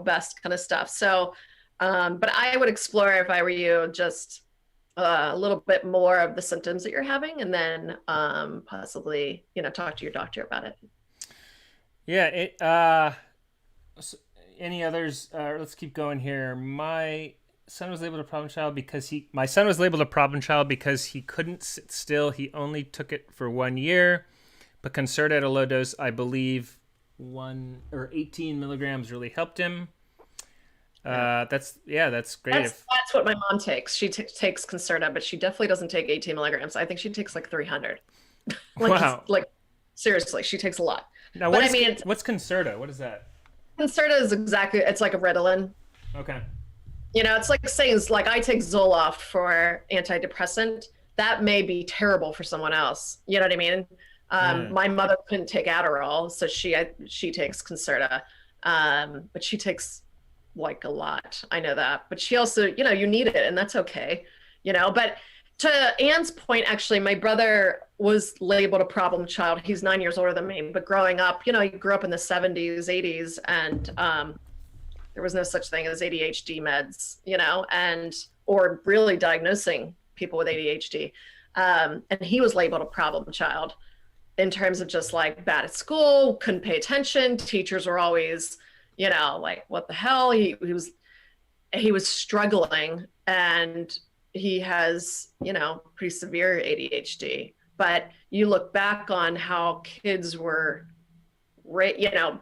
best kind of stuff. So, but I would explore, if I were you, just a little bit more of the symptoms that you're having, and then possibly, talk to your doctor about it. Yeah. Any others? Let's keep going here. My son was labeled a problem child because he couldn't sit still. He only took it for 1 year, but Concerta at a low dose, I believe 18 milligrams really helped him. That's great. That's what my mom takes. She takes Concerta, but she definitely doesn't take 18 milligrams. I think she takes like 300. Wow. Seriously, she takes a lot. Now, what's Concerta? What is that? Concerta is it's like a Ritalin. Okay. It's like saying, I take Zoloft for antidepressant. That may be terrible for someone else. You know what I mean? My mother couldn't take Adderall, so she takes Concerta, but she takes a lot. I know that, but she also, you need it, and that's okay. But to Anne's point, actually, my brother was labeled a problem child. He's 9 years older than me, but growing up, he grew up in the 70s, 80s, and there was no such thing as ADHD meds, or really diagnosing people with ADHD. And he was labeled a problem child in terms of just bad at school, couldn't pay attention. Teachers were always, what the hell? He was struggling, and he has, pretty severe ADHD. But you look back on how kids were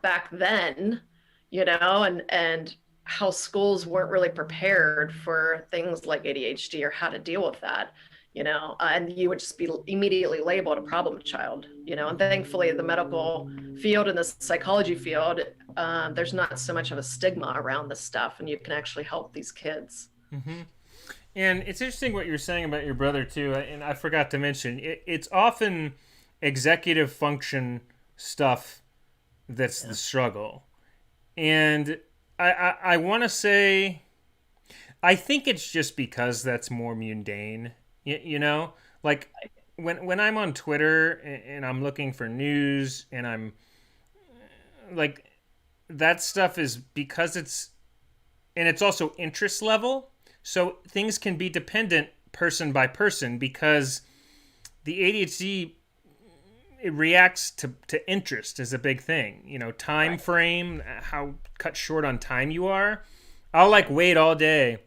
back then, and how schools weren't really prepared for things like ADHD or how to deal with that, and you would just be immediately labeled a problem child, and thankfully the medical field and the psychology field, there's not so much of a stigma around this stuff, and you can actually help these kids. Mm-hmm. And it's interesting what you're saying about your brother too. And I forgot to mention it's often executive function stuff that's the struggle. And I want to say, I think it's just because that's more mundane. Like when I'm on Twitter and I'm looking for news and I'm like, that stuff is because it's also interest level. So things can be dependent person by person because the ADHD, it reacts to interest is a big thing. Time frame, how cut short on time you are. I'll wait all day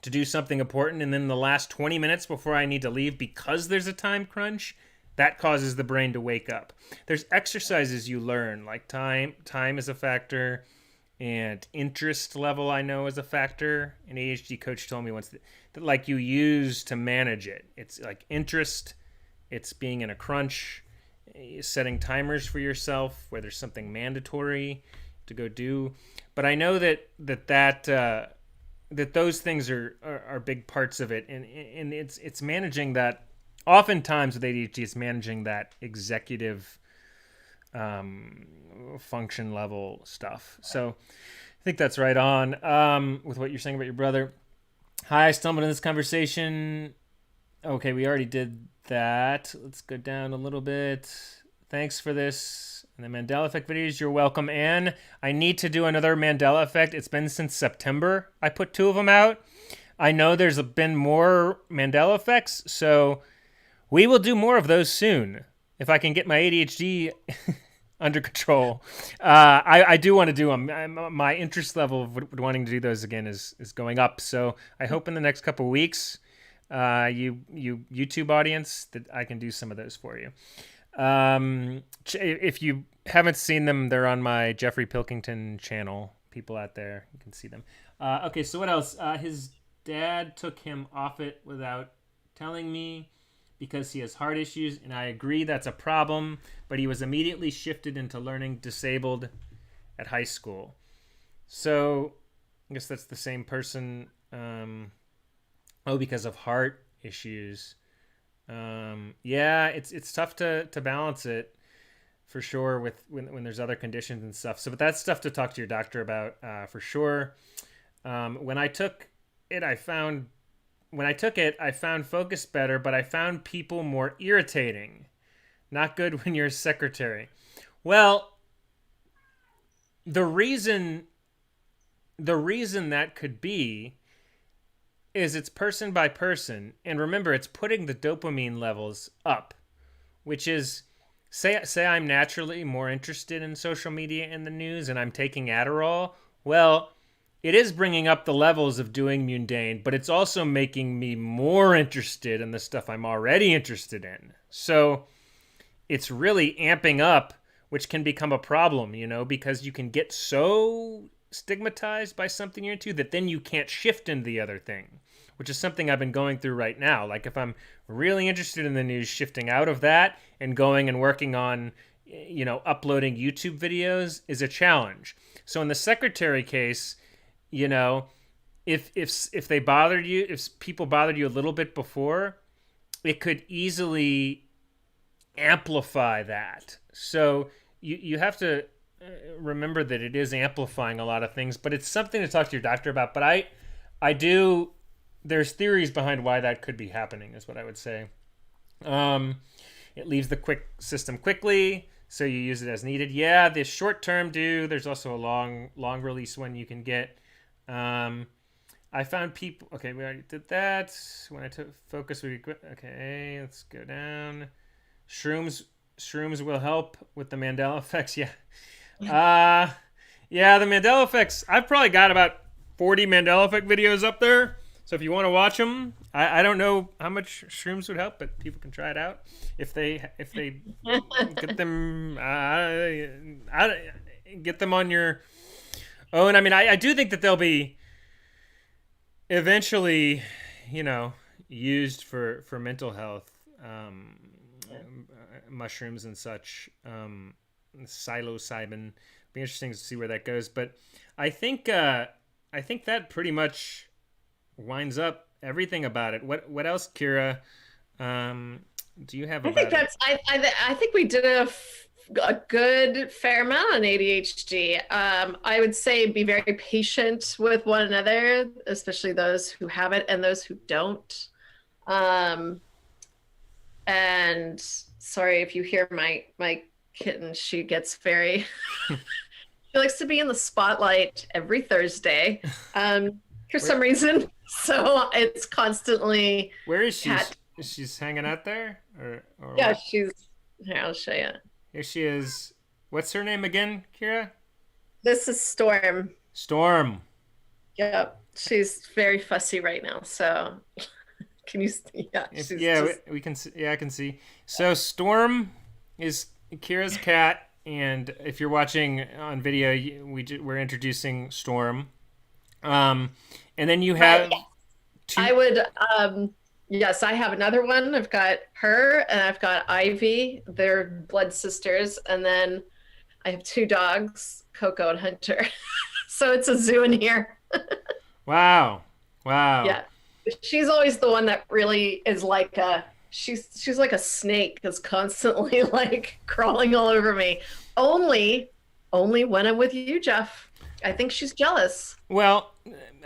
to do something important, and then the last 20 minutes before I need to leave because there's a time crunch, that causes the brain to wake up. There's exercises you learn, like time is a factor, and interest level I know is a factor. An ADHD coach told me once that you use to manage it. It's like interest, it's being in a crunch, setting timers for yourself where there's something mandatory to go do. But I know that those things are big parts of it, and it's managing that. Oftentimes with ADHD, it's managing that executive function level stuff. So I think that's right on with what you're saying about your brother. Hi, I stumbled in this conversation. Okay, we already did that. Let's go down a little bit. Thanks for this. And the Mandela Effect videos, you're welcome. Anne, I need to do another Mandela Effect. It's been since September. I put 2 of them out. I know there's been more Mandela Effects, so we will do more of those soon. If I can get my ADHD under control. I do want to do them. My interest level of wanting to do those again is going up. So I hope in the next couple of weeks, you YouTube audience, that I can do some of those for you. If you haven't seen them, they're on my Geoffrey Pilkington channel. People out there, you can see them. Okay, so what else? His dad took him off it without telling me because he has heart issues, and I agree that's a problem, but he was immediately shifted into learning disabled at high school. So I guess that's the same person. Because of heart issues. Yeah, it's tough to balance it for sure with when there's other conditions and stuff. So, but that's stuff to talk to your doctor about for sure. When I took it, I found focus better, but I found people more irritating. Not good when you're a secretary. Well, the reason that could be is it's person by person. And remember, it's putting the dopamine levels up, which is, say I'm naturally more interested in social media and the news and I'm taking Adderall. Well, it is bringing up the levels of doing mundane, but it's also making me more interested in the stuff I'm already interested in. So it's really amping up, which can become a problem, because you can get so stigmatized by something you're into that then you can't shift into the other thing, which is something I've been going through right now. Like if I'm really interested in the news, shifting out of that and going and working on, uploading YouTube videos is a challenge. So in the secretary case, if they bothered you, if people bothered you a little bit before, it could easily amplify that. So you have to remember that it is amplifying a lot of things, but it's something to talk to your doctor about. But there's theories behind why that could be happening, is what I would say. It leaves the system quickly, so you use it as needed. Yeah, the short term there's also a long release one you can get. I found people. Okay, we already did that. When I took focus, okay, let's go down. Shrooms will help with the Mandela effects. Yeah. Yeah, the Mandela effects. I've probably got about 40 Mandela effect videos up there. So if you want to watch them, I don't know how much shrooms would help, but people can try it out if they get them get them on your own. I mean, I do think that they'll be eventually, you know, used for mental health, mushrooms and such, psilocybin. Be interesting to see where that goes, but I think that pretty much winds up everything about it. What else, Kira? Do you have I think about it? that's I think we did a good fair amount on ADHD. I would say be very patient with one another, especially those who have it and those who don't. Um, and sorry if you hear my kitten, she gets very she likes to be in the spotlight every Thursday, for Where some reason. So it's constantly where is she? cat. She's hanging out there, or Yeah, what? she's here. I'll show you. Here she is. What's her name again, Kira? This is Storm. Storm. Yep, she's very fussy right now. So can you? Yeah, If she's yeah, just we can see, yeah, I can see. So Storm is Kira's cat, and if you're watching on video, we're introducing Storm. And then you right. have Yeah. two. I would. Yes, I have another one. I've got her and I've got Ivy. They're blood sisters, and then I have two dogs, Coco and Hunter. So it's a zoo in here. Wow, wow. Yeah. She's always the one that really is like a she's like a snake that's constantly like crawling all over me. Only when I'm with you, Jeff. I think she's jealous. Well,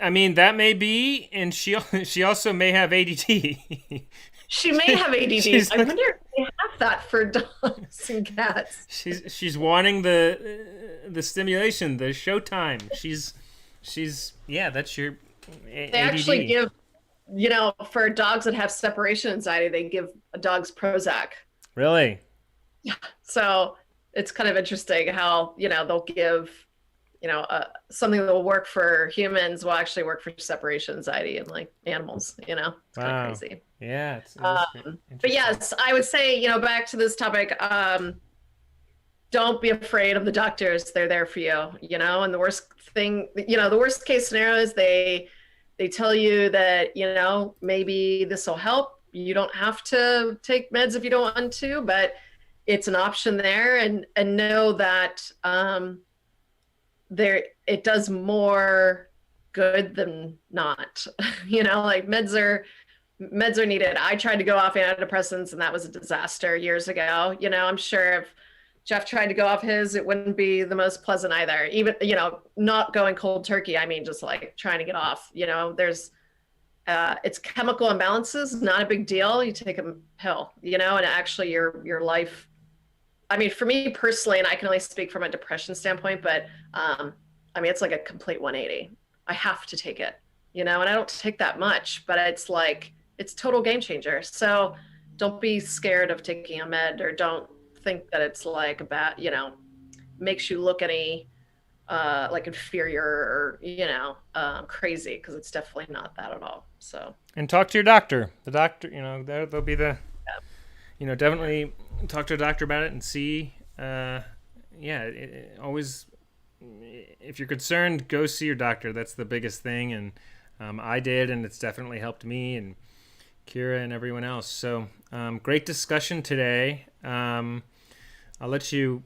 I mean that may be, and she also may have ADD. She may have ADD. She's I like, wonder if they have that for dogs and cats. she's wanting the stimulation, the showtime. She's yeah, that's your They actually ADD. give, for dogs that have separation anxiety, they give dogs Prozac. Really? So it's kind of interesting how, they'll give, something that will work for humans will actually work for separation anxiety and like animals, it's kind Wow. of crazy. Yeah, it's But interesting. yes, I would say, back to this topic, don't be afraid of the doctors. They're there for you, and the worst thing, the worst case scenario is they tell you that, maybe this will help. You don't have to take meds if you don't want to, but it's an option there, and know that it does more good than not. Like meds are needed. I tried to go off antidepressants and that was a disaster years ago. I'm sure if Geoff tried to go off his, it wouldn't be the most pleasant either. Even, not going cold turkey. I mean, just like trying to get off, there's, it's chemical imbalances, not a big deal. You take a pill, and actually your life, I mean, for me personally, and I can only speak from a depression standpoint, but I mean, it's like a complete 180. I have to take it, and I don't take that much, but it's like, it's total game changer. So don't be scared of taking a med, or don't think that it's like a bad, makes you look any like inferior or, crazy, because it's definitely not that at all. So, And talk to your doctor. The doctor, they'll be the, yeah. definitely talk to a doctor about it and see. Always, if you're concerned, go see your doctor. That's the biggest thing. And I did, and it's definitely helped me and Kira and everyone else. So great discussion today. I'll let you,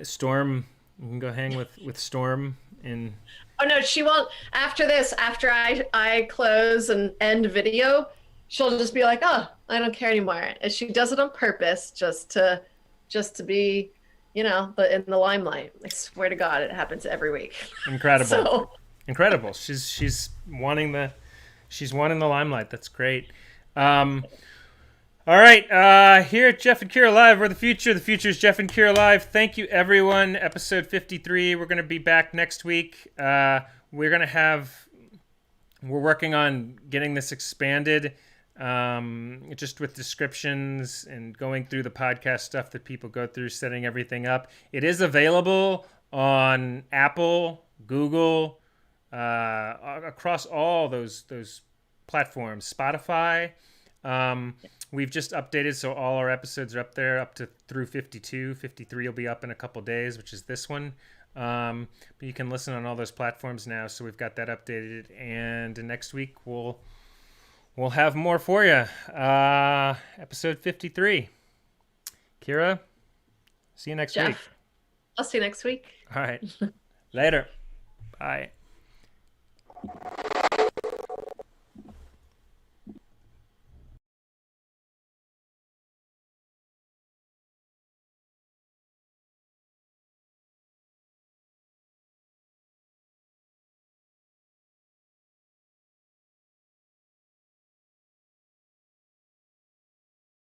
Storm. You can go hang with Storm and. Oh no, she won't. After this, after I close and end video, she'll just be like, "Oh, I don't care anymore." And she does it on purpose, just to be, in the limelight. I swear to God, it happens every week. Incredible. So Incredible. She's wanting the limelight. That's great. All right, here at Geoff and Kira Live, we're the future. The future is Geoff and Kira Live. Thank you, everyone. Episode 53. We're going to be back next week. We're working on getting this expanded, just with descriptions and going through the podcast stuff that people go through, setting everything up. It is available on Apple, Google, across all those platforms. Spotify. We've just updated, so all our episodes are up there, up to through 52. 53 will be up in a couple days, which is this one. But you can listen on all those platforms now, so we've got that updated. And next week we'll have more for you. Episode 53. Kira, see you next week. Jeff, I'll see you next week. All right. Later. Bye.